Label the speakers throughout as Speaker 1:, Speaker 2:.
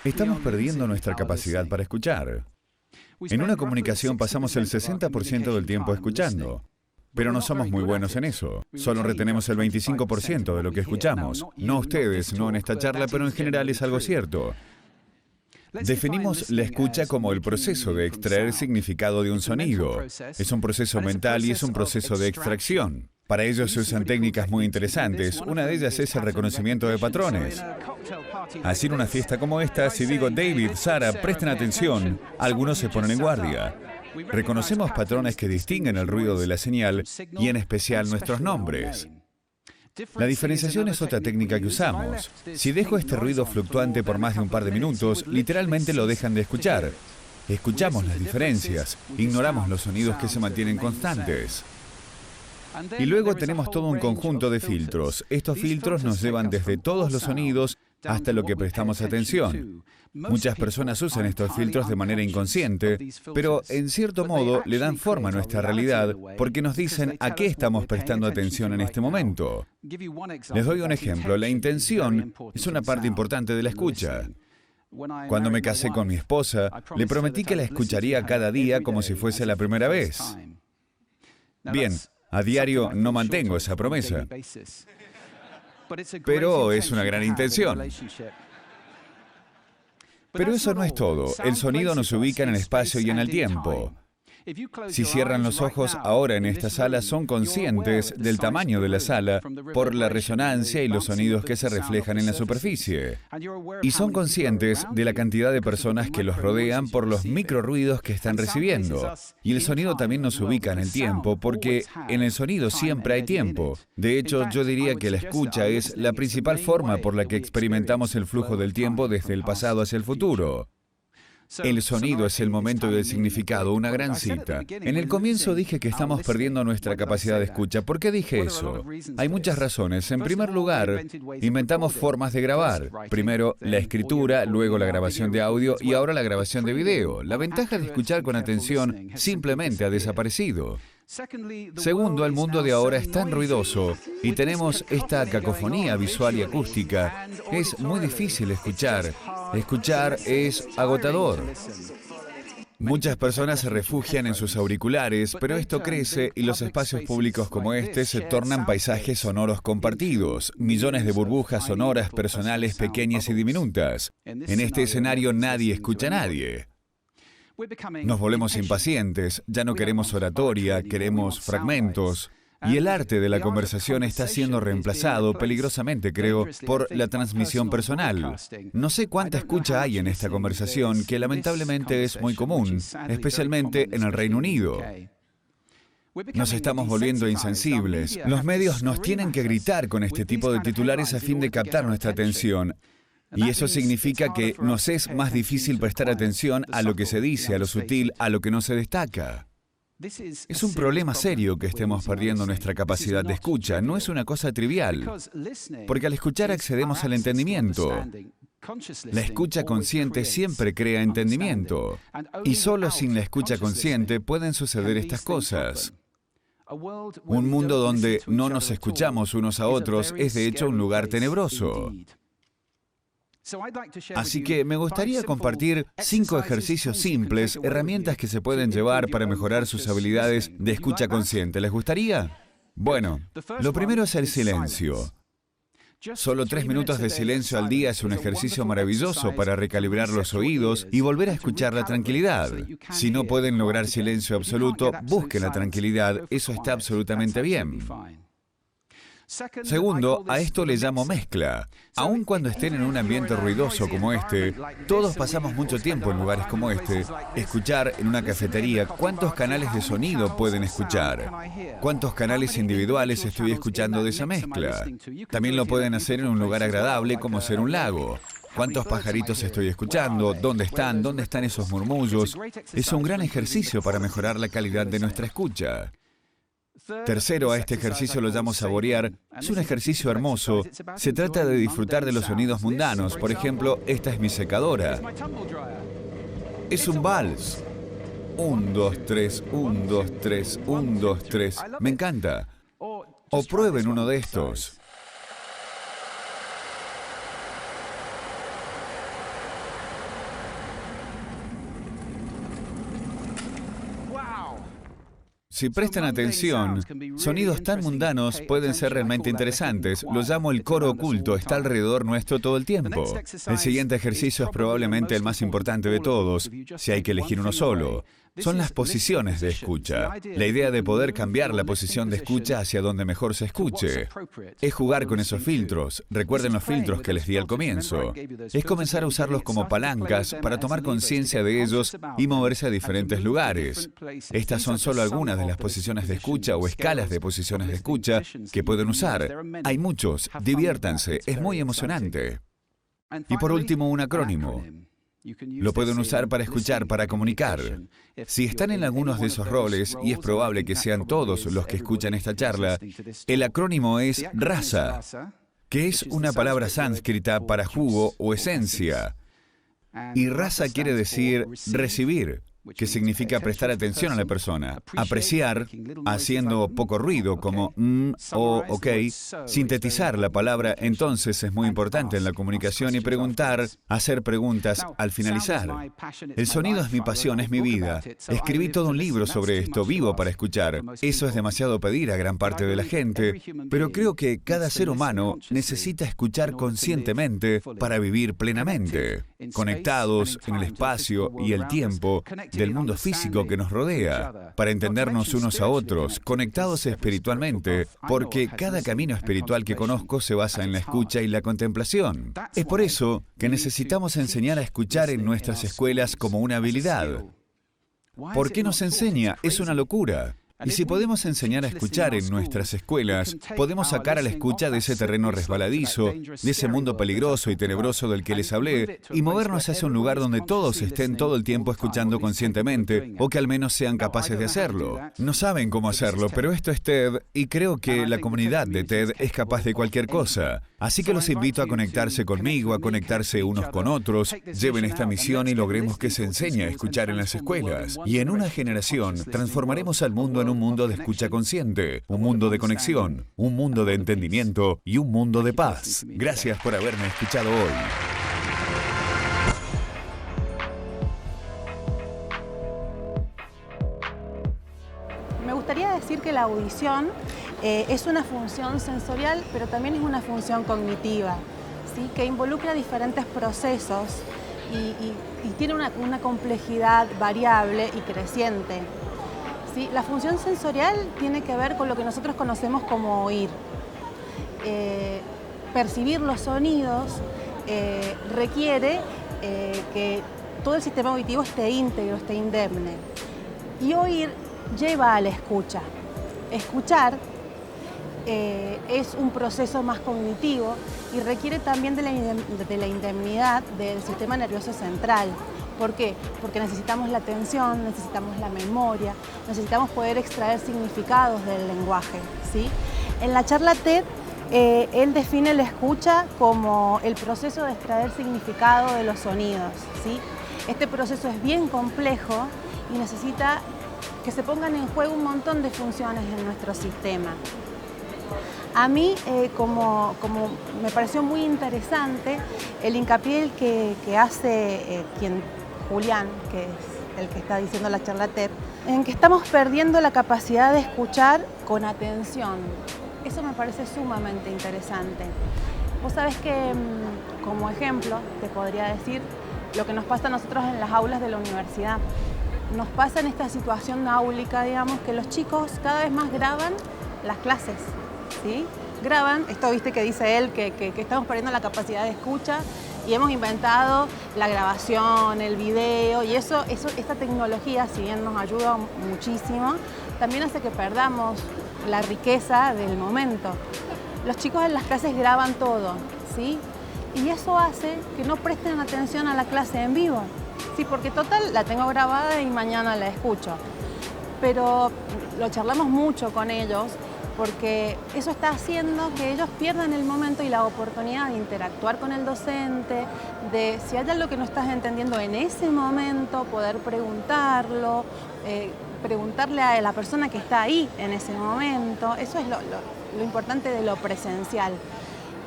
Speaker 1: Estamos perdiendo nuestra capacidad para escuchar. En una comunicación pasamos el 60% del tiempo escuchando, pero no somos muy buenos en eso. Solo retenemos el 25% de lo que escuchamos. No ustedes, no en esta charla, pero en general es algo cierto. Definimos la escucha como el proceso de extraer significado de un sonido. Es un proceso mental y es un proceso de extracción. Para ello se usan técnicas muy interesantes. Una de ellas es el reconocimiento de patrones. Así en una fiesta como esta, si digo David, Sara, presten atención, algunos se ponen en guardia. Reconocemos patrones que distinguen el ruido de la señal y en especial nuestros nombres. La diferenciación es otra técnica que usamos. Si dejo este ruido fluctuante por más de un par de minutos, literalmente lo dejan de escuchar. Escuchamos las diferencias, ignoramos los sonidos que se mantienen constantes. Y luego tenemos todo un conjunto de filtros. Estos filtros nos llevan desde todos los sonidos hasta lo que prestamos atención. Muchas personas usan estos filtros de manera inconsciente, pero en cierto modo le dan forma a nuestra realidad porque nos dicen a qué estamos prestando atención en este momento. Les doy un ejemplo. La intención es una parte importante de la escucha. Cuando me casé con mi esposa, le prometí que la escucharía cada día como si fuese la primera vez. Bien, a diario no mantengo esa promesa, pero es una gran intención. Pero eso no es todo. El sonido nos ubica en el espacio y en el tiempo. Si cierran los ojos ahora en esta sala, son conscientes del tamaño de la sala por la resonancia y los sonidos que se reflejan en la superficie. Y son conscientes de la cantidad de personas que los rodean por los microrruidos que están recibiendo. Y el sonido también nos ubica en el tiempo, porque en el sonido siempre hay tiempo. De hecho, yo diría que la escucha es la principal forma por la que experimentamos el flujo del tiempo desde el pasado hacia el futuro. El sonido es el momento del significado, una gran cita. En el comienzo dije que estamos perdiendo nuestra capacidad de escucha. ¿Por qué dije eso? Hay muchas razones. En primer lugar, inventamos formas de grabar. Primero, la escritura, luego la grabación de audio y ahora la grabación de video. La ventaja de escuchar con atención simplemente ha desaparecido. Segundo, el mundo de ahora es tan ruidoso y tenemos esta cacofonía visual y acústica. Es muy difícil escuchar. Escuchar es agotador. Muchas personas se refugian en sus auriculares, pero esto crece y los espacios públicos como este se tornan paisajes sonoros compartidos, millones de burbujas sonoras personales pequeñas y diminutas. En este escenario nadie escucha a nadie. Nos volvemos impacientes, ya no queremos oratoria, queremos fragmentos. Y el arte de la conversación está siendo reemplazado, peligrosamente creo, por la transmisión personal. No sé cuánta escucha hay en esta conversación, que lamentablemente es muy común, especialmente en el Reino Unido. Nos estamos volviendo insensibles. Los medios nos tienen que gritar con este tipo de titulares a fin de captar nuestra atención. Y eso significa que nos es más difícil prestar atención a lo que se dice, a lo sutil, a lo que no se destaca. Es un problema serio que estemos perdiendo nuestra capacidad de escucha. No es una cosa trivial, porque al escuchar accedemos al entendimiento. La escucha consciente siempre crea entendimiento, y solo sin la escucha consciente pueden suceder estas cosas. Un mundo donde no nos escuchamos unos a otros es de hecho un lugar tenebroso. Así que me gustaría compartir 5 ejercicios simples, herramientas que se pueden llevar para mejorar sus habilidades de escucha consciente. ¿Les gustaría? Bueno, lo primero es el silencio. Solo 3 minutos de silencio al día es un ejercicio maravilloso para recalibrar los oídos y volver a escuchar la tranquilidad. Si no pueden lograr silencio absoluto, busquen la tranquilidad, eso está absolutamente bien. Segundo, a esto le llamo mezcla. Aun cuando estén en un ambiente ruidoso como este, todos pasamos mucho tiempo en lugares como este. Escuchar en una cafetería, ¿cuántos canales de sonido pueden escuchar? ¿Cuántos canales individuales estoy escuchando de esa mezcla? También lo pueden hacer en un lugar agradable como ser un lago. ¿Cuántos pajaritos estoy escuchando? ¿Dónde están? ¿Dónde están esos murmullos? Es un gran ejercicio para mejorar la calidad de nuestra escucha. Tercero, a este ejercicio lo llamo saborear. Es un ejercicio hermoso. Se trata de disfrutar de los sonidos mundanos. Por ejemplo, esta es mi secadora. Es un vals. 1, 2, 3, 1, 2, 3, 1, 2, 3. Me encanta. O prueben uno de estos. Si prestan atención, sonidos tan mundanos pueden ser realmente interesantes. Lo llamo el coro oculto, está alrededor nuestro todo el tiempo. El siguiente ejercicio es probablemente el más importante de todos, si hay que elegir uno solo. Son las posiciones de escucha. La idea de poder cambiar la posición de escucha hacia donde mejor se escuche. Es jugar con esos filtros. Recuerden los filtros que les di al comienzo. Es comenzar a usarlos como palancas para tomar conciencia de ellos y moverse a diferentes lugares. Estas son solo algunas de las posiciones de escucha o escalas de posiciones de escucha que pueden usar. Hay muchos. Diviértanse. Es muy emocionante. Y por último, un acrónimo. Lo pueden usar para escuchar, para comunicar. Si están en algunos de esos roles, y es probable que sean todos los que escuchan esta charla, el acrónimo es RASA, que es una palabra sánscrita para jugo o esencia. Y rasa quiere decir recibir, que significa prestar atención a la persona, apreciar, haciendo poco ruido, como o ok, sintetizar la palabra. Entonces es muy importante en la comunicación y preguntar, hacer preguntas al finalizar. El sonido es mi pasión, es mi vida. Escribí todo un libro sobre esto, vivo para escuchar. Eso es demasiado pedir a gran parte de la gente, pero creo que cada ser humano necesita escuchar conscientemente para vivir plenamente, conectados en el espacio y el tiempo del mundo físico que nos rodea, para entendernos unos a otros, conectados espiritualmente, porque cada camino espiritual que conozco se basa en la escucha y la contemplación. Es por eso que necesitamos enseñar a escuchar en nuestras escuelas como una habilidad. ¿Por qué nos enseña? Es una locura. Y si podemos enseñar a escuchar en nuestras escuelas, podemos sacar a la escucha de ese terreno resbaladizo, de ese mundo peligroso y tenebroso del que les hablé, y movernos hacia un lugar donde todos estén todo el tiempo escuchando conscientemente, o que al menos sean capaces de hacerlo. No saben cómo hacerlo, pero esto es TED, y creo que la comunidad de TED es capaz de cualquier cosa. Así que los invito a conectarse conmigo, a conectarse unos con otros, lleven esta misión y logremos que se enseñe a escuchar en las escuelas. Y en una generación transformaremos al mundo en un mundo de escucha consciente, un mundo de conexión, un mundo de entendimiento y un mundo de paz. Gracias por haberme escuchado hoy.
Speaker 2: Me gustaría decir que la audición es una función sensorial, pero también es una función cognitiva, ¿sí? Que involucra diferentes procesos y tiene una complejidad variable y creciente. ¿Sí? La función sensorial tiene que ver con lo que nosotros conocemos como oír. Percibir los sonidos requiere que todo el sistema auditivo esté íntegro, esté indemne. Y oír lleva a la escucha. Escuchar es un proceso más cognitivo y requiere también de la indemnidad del sistema nervioso central. ¿Por qué? Porque necesitamos la atención, necesitamos la memoria, necesitamos poder extraer significados del lenguaje, ¿sí? En la charla TED, él define la escucha como el proceso de extraer significado de los sonidos, ¿sí? Este proceso es bien complejo y necesita que se pongan en juego un montón de funciones en nuestro sistema. A mí, como me pareció muy interesante el hincapié que hace Julián, que es el que está diciendo la charla TED, en que estamos perdiendo la capacidad de escuchar con atención. Eso me parece sumamente interesante. Vos sabés que, como ejemplo, te podría decir lo que nos pasa a nosotros en las aulas de la universidad. Nos pasa en esta situación áulica, digamos, que los chicos cada vez más graban las clases, ¿sí? Graban, esto viste que dice él, que estamos perdiendo la capacidad de escucha y hemos inventado la grabación, el video, y esta tecnología, si bien nos ayuda muchísimo, también hace que perdamos la riqueza del momento. Los chicos en las clases graban todo, ¿sí? Y eso hace que no presten atención a la clase en vivo. Sí, porque total la tengo grabada y mañana la escucho. Pero lo charlamos mucho con ellos porque eso está haciendo que ellos pierdan el momento y la oportunidad de interactuar con el docente, de si hay algo que no estás entendiendo en ese momento, poder preguntarlo, preguntarle a la persona que está ahí en ese momento. Eso es lo importante de lo presencial.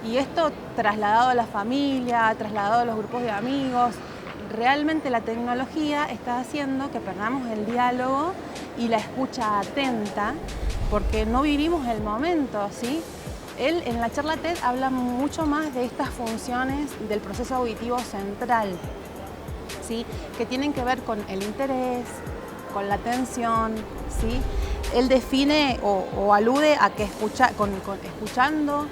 Speaker 2: Y esto trasladado a la familia, trasladado a los grupos de amigos, realmente la tecnología está haciendo que perdamos el diálogo y la escucha atenta, porque no vivimos el momento, ¿sí? Él en la charla TED habla mucho más de estas funciones del proceso auditivo central, ¿sí? Que tienen que ver con el interés, con la atención, ¿sí? Él define o alude a que escuchando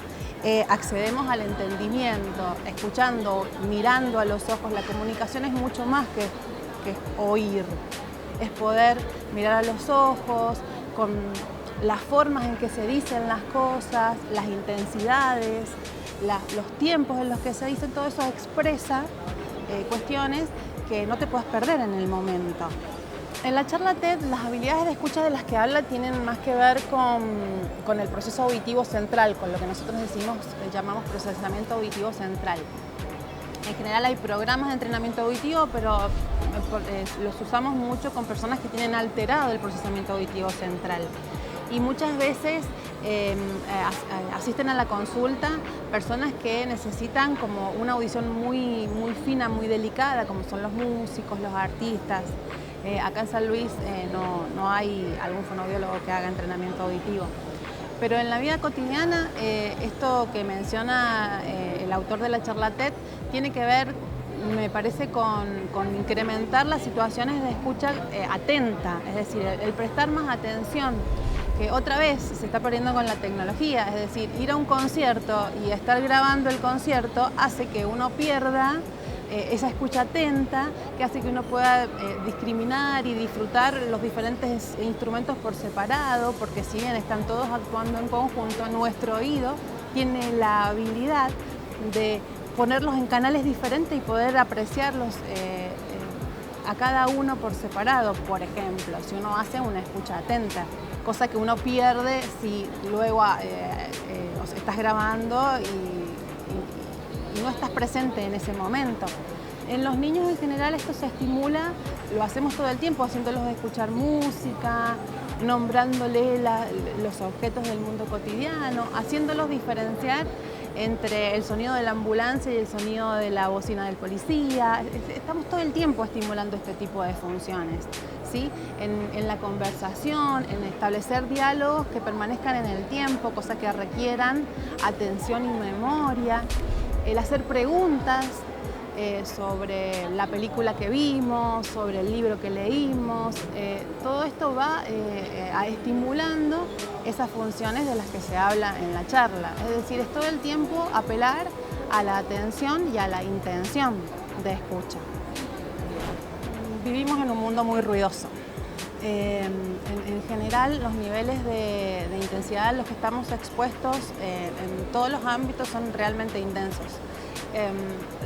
Speaker 2: accedemos al entendimiento, escuchando, mirando a los ojos. La comunicación es mucho más que oír, es poder mirar a los ojos, con las formas en que se dicen las cosas, las intensidades, los tiempos en los que se dicen, todo eso expresa cuestiones que no te puedes perder en el momento. En la charla TED, las habilidades de escucha de las que habla tienen más que ver con el proceso auditivo central, con lo que nosotros llamamos procesamiento auditivo central. En general hay programas de entrenamiento auditivo, pero los usamos mucho con personas que tienen alterado el procesamiento auditivo central. Y muchas veces asisten a la consulta personas que necesitan como una audición muy fina, muy delicada, como son los músicos, los artistas. Acá en San Luis no hay algún fonoaudiólogo que haga entrenamiento auditivo. Pero en la vida cotidiana, esto que menciona el autor de la charla TED tiene que ver, me parece, con incrementar las situaciones de escucha atenta, es decir, el prestar más atención, que otra vez se está perdiendo con la tecnología, es decir, ir a un concierto y estar grabando el concierto hace que uno pierda esa escucha atenta, que hace que uno pueda discriminar y disfrutar los diferentes instrumentos por separado, porque si bien están todos actuando en conjunto, nuestro oído tiene la habilidad de ponerlos en canales diferentes y poder apreciarlos a cada uno por separado, por ejemplo, si uno hace una escucha atenta, cosa que uno pierde si luego estás grabando y no estás presente en ese momento. En los niños en general esto se estimula, lo hacemos todo el tiempo, haciéndolos escuchar música, nombrándole los objetos del mundo cotidiano, haciéndolos diferenciar entre el sonido de la ambulancia y el sonido de la bocina del policía. Estamos todo el tiempo estimulando este tipo de funciones, ¿sí? En la conversación, en establecer diálogos que permanezcan en el tiempo, cosas que requieran atención y memoria, el hacer preguntas sobre la película que vimos, sobre el libro que leímos, todo esto va estimulando esas funciones de las que se habla en la charla. Es decir, es todo el tiempo apelar a la atención y a la intención de escucha. Vivimos en un mundo muy ruidoso. En general, los niveles de intensidad a los que estamos expuestos en todos los ámbitos son realmente intensos.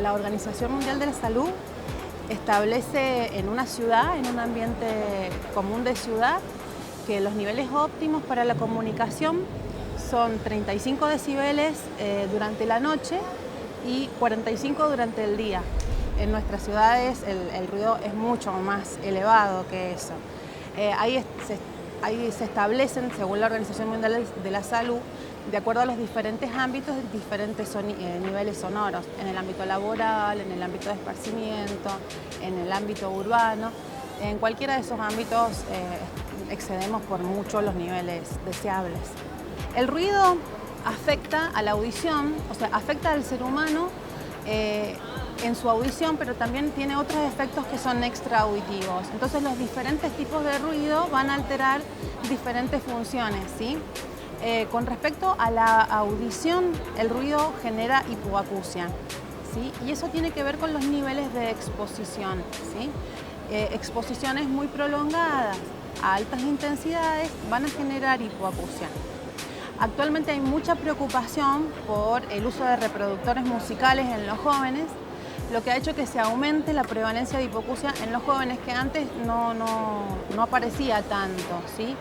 Speaker 2: La Organización Mundial de la Salud establece en una ciudad, en un ambiente común de ciudad, que los niveles óptimos para la comunicación son 35 decibeles durante la noche y 45 durante el día. En nuestras ciudades el ruido es mucho más elevado que eso. Ahí se establecen, según la Organización Mundial de la Salud, de acuerdo a los diferentes ámbitos, diferentes niveles sonoros, en el ámbito laboral, en el ámbito de esparcimiento, en el ámbito urbano. En cualquiera de esos ámbitos excedemos por mucho los niveles deseables. El ruido afecta a la audición, o sea, afecta al ser humano en su audición, pero también tiene otros efectos que son extraauditivos. Entonces los diferentes tipos de ruido van a alterar diferentes funciones, ¿sí? Con respecto a la audición, el ruido genera hipoacusia, ¿sí? Y eso tiene que ver con los niveles de exposición, ¿sí? Exposiciones muy prolongadas a altas intensidades van a generar hipoacusia. Actualmente hay mucha preocupación por el uso de reproductores musicales en los jóvenes, lo que ha hecho que se aumente la prevalencia de hipoacusia en los jóvenes, que antes no aparecía tanto, ¿sí?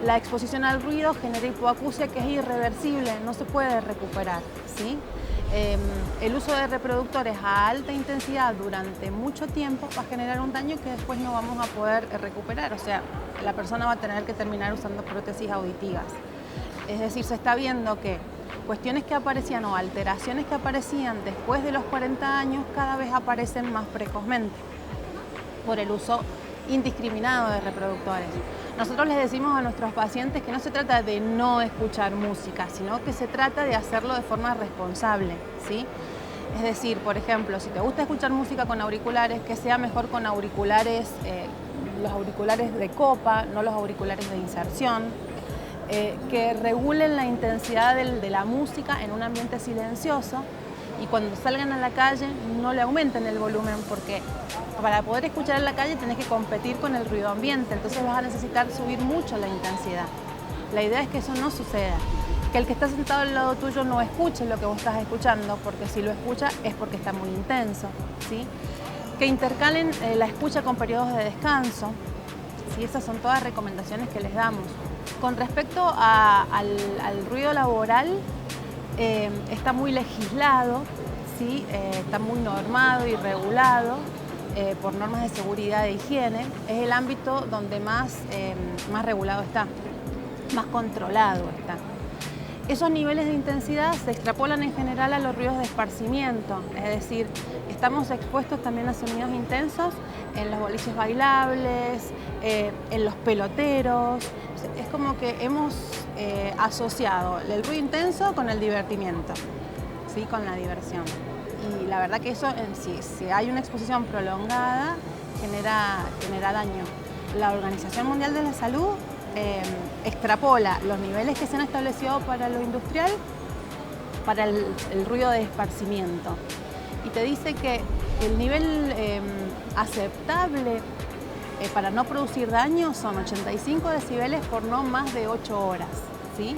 Speaker 2: La exposición al ruido genera hipoacusia que es irreversible, no se puede recuperar, ¿sí? El uso de reproductores a alta intensidad durante mucho tiempo va a generar un daño que después no vamos a poder recuperar, o sea, la persona va a tener que terminar usando prótesis auditivas. Es decir, se está viendo que cuestiones que aparecían o alteraciones que aparecían después de los 40 años cada vez aparecen más precozmente por el uso indiscriminado de reproductores. Nosotros les decimos a nuestros pacientes que no se trata de no escuchar música, sino que se trata de hacerlo de forma responsable, ¿sí? Es decir, por ejemplo, si te gusta escuchar música con auriculares, que sea mejor con auriculares, los auriculares de copa, no los auriculares de inserción, que regulen la intensidad de la música en un ambiente silencioso y cuando salgan a la calle no le aumenten el volumen porque para poder escuchar en la calle tenés que competir con el ruido ambiente, entonces vas a necesitar subir mucho la intensidad. La idea es que eso no suceda, que el que está sentado al lado tuyo no escuche lo que vos estás escuchando, porque si lo escucha es porque está muy intenso, ¿sí? Que intercalen la escucha con periodos de descanso, ¿sí? Esas son todas recomendaciones que les damos. Con respecto al ruido laboral, está muy legislado, ¿sí? Está muy normado y regulado por normas de seguridad e higiene. Es el ámbito donde más regulado está, más controlado está. Esos niveles de intensidad se extrapolan en general a los ruidos de esparcimiento, es decir, estamos expuestos también a sonidos intensos en los boliches bailables, en los peloteros. Es como que hemos asociado el ruido intenso con el divertimiento, ¿sí? Con la diversión. Y la verdad que eso, si hay una exposición prolongada, genera daño. La Organización Mundial de la Salud extrapola los niveles que se han establecido para lo industrial para el ruido de esparcimiento y te dice que el nivel aceptable para no producir daño son 85 decibeles por no más de 8 horas, ¿sí?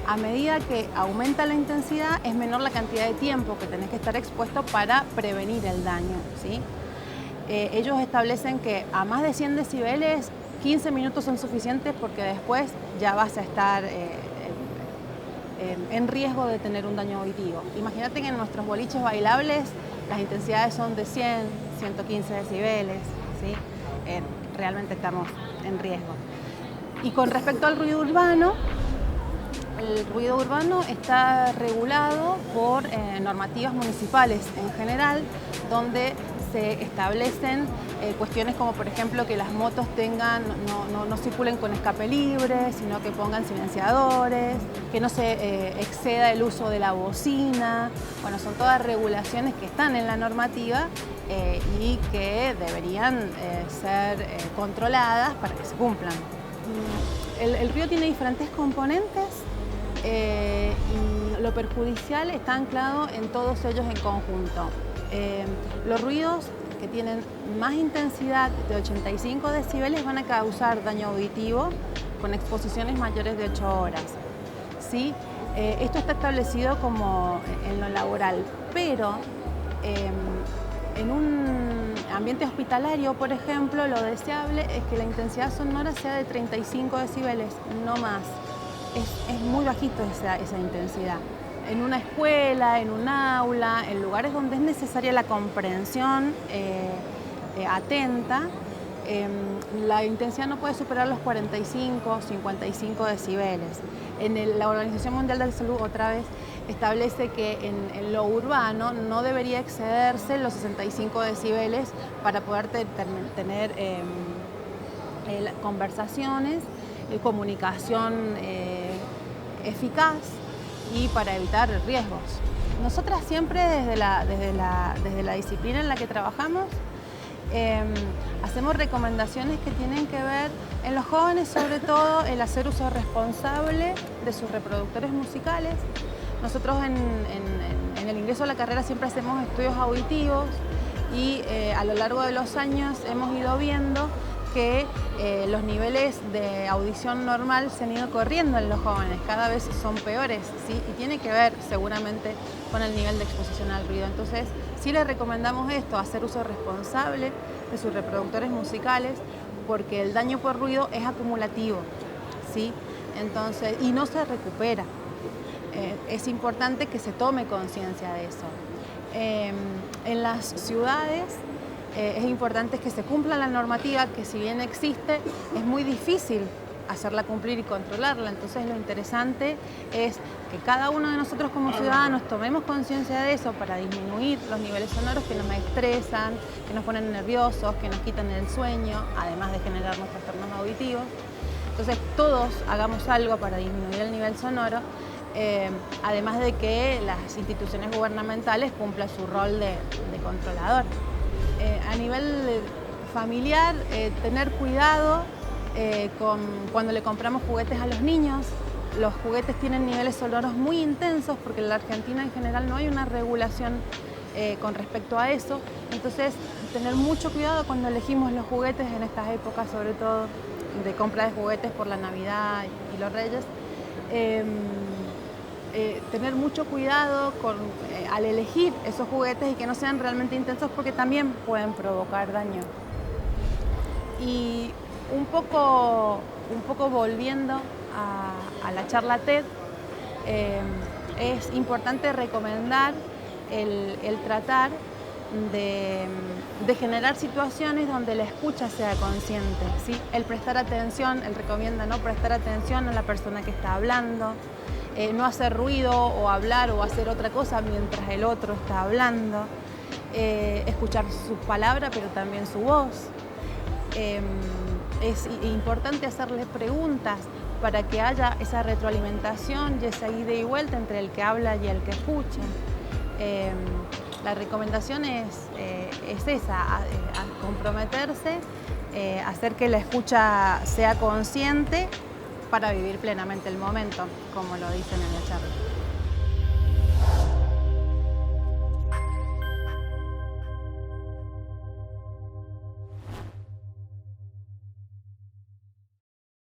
Speaker 2: A medida que aumenta la intensidad es menor la cantidad de tiempo que tenés que estar expuesto para prevenir el daño, ¿sí? Ellos establecen que a más de 100 decibeles 15 minutos son suficientes porque después ya vas a estar en riesgo de tener un daño auditivo. Imagínate que en nuestros boliches bailables las intensidades son de 100, 115 decibeles, ¿sí? Realmente estamos en riesgo. Y con respecto al ruido urbano, el ruido urbano está regulado por normativas municipales en general, donde se establecen cuestiones como por ejemplo que las motos no circulen con escape libre, sino que pongan silenciadores, que no se exceda el uso de la bocina. Bueno, son todas regulaciones que están en la normativa y que deberían ser controladas para que se cumplan. El ruido tiene diferentes componentes y lo perjudicial está anclado en todos ellos en conjunto. Los ruidos que tienen más intensidad de 85 decibeles van a causar daño auditivo con exposiciones mayores de 8 horas. ¿Sí? Esto está establecido como en lo laboral, pero en un ambiente hospitalario, por ejemplo, lo deseable es que la intensidad sonora sea de 35 decibeles, no más. Es muy bajito esa intensidad. En una escuela, en un aula, en lugares donde es necesaria la comprensión atenta, la intensidad no puede superar los 45, 55 decibeles. La Organización Mundial de la Salud, otra vez, establece que en lo urbano no debería excederse los 65 decibeles para poder tener conversaciones, comunicación eficaz y para evitar riesgos. Nosotras siempre desde la disciplina en la que trabajamos hacemos recomendaciones que tienen que ver en los jóvenes, sobre todo el hacer uso responsable de sus reproductores musicales. Nosotros en el ingreso a la carrera siempre hacemos estudios auditivos y a lo largo de los años hemos ido viendo que los niveles de audición normal se han ido corriendo en los jóvenes, cada vez son peores, ¿sí? Y tiene que ver seguramente con el nivel de exposición al ruido. Entonces, sí les recomendamos esto, hacer uso responsable de sus reproductores musicales, porque el daño por ruido es acumulativo, ¿sí? Entonces, y no se recupera. Es importante que se tome conciencia de eso. En las ciudades es importante que se cumpla la normativa, que si bien existe, es muy difícil hacerla cumplir y controlarla. Entonces lo interesante es que cada uno de nosotros como ciudadanos tomemos conciencia de eso para disminuir los niveles sonoros que nos estresan, que nos ponen nerviosos, que nos quitan el sueño, además de generarnos trastornos auditivos. Entonces todos hagamos algo para disminuir el nivel sonoro, además de que las instituciones gubernamentales cumplan su rol de controlador. A nivel familiar, tener cuidado cuando le compramos juguetes a los niños. Los juguetes tienen niveles sonoros muy intensos porque en la Argentina en general no hay una regulación con respecto a eso. Entonces, tener mucho cuidado cuando elegimos los juguetes en estas épocas, sobre todo de compra de juguetes por la Navidad y los Reyes. Tener mucho cuidado al elegir esos juguetes y que no sean realmente intensos porque también pueden provocar daño. Y un poco volviendo a la charla TED, es importante recomendar el tratar de generar situaciones donde la escucha sea consciente, ¿sí? El prestar atención, él recomienda no prestar atención a la persona que está hablando, no hacer ruido o hablar o hacer otra cosa mientras el otro está hablando, escuchar sus palabras pero también su voz. Es importante hacerle preguntas para que haya esa retroalimentación y esa ida y vuelta entre el que habla y el que escucha. La recomendación es esa, a comprometerse, hacer que la escucha sea consciente para vivir plenamente el momento, como lo dicen en la charla.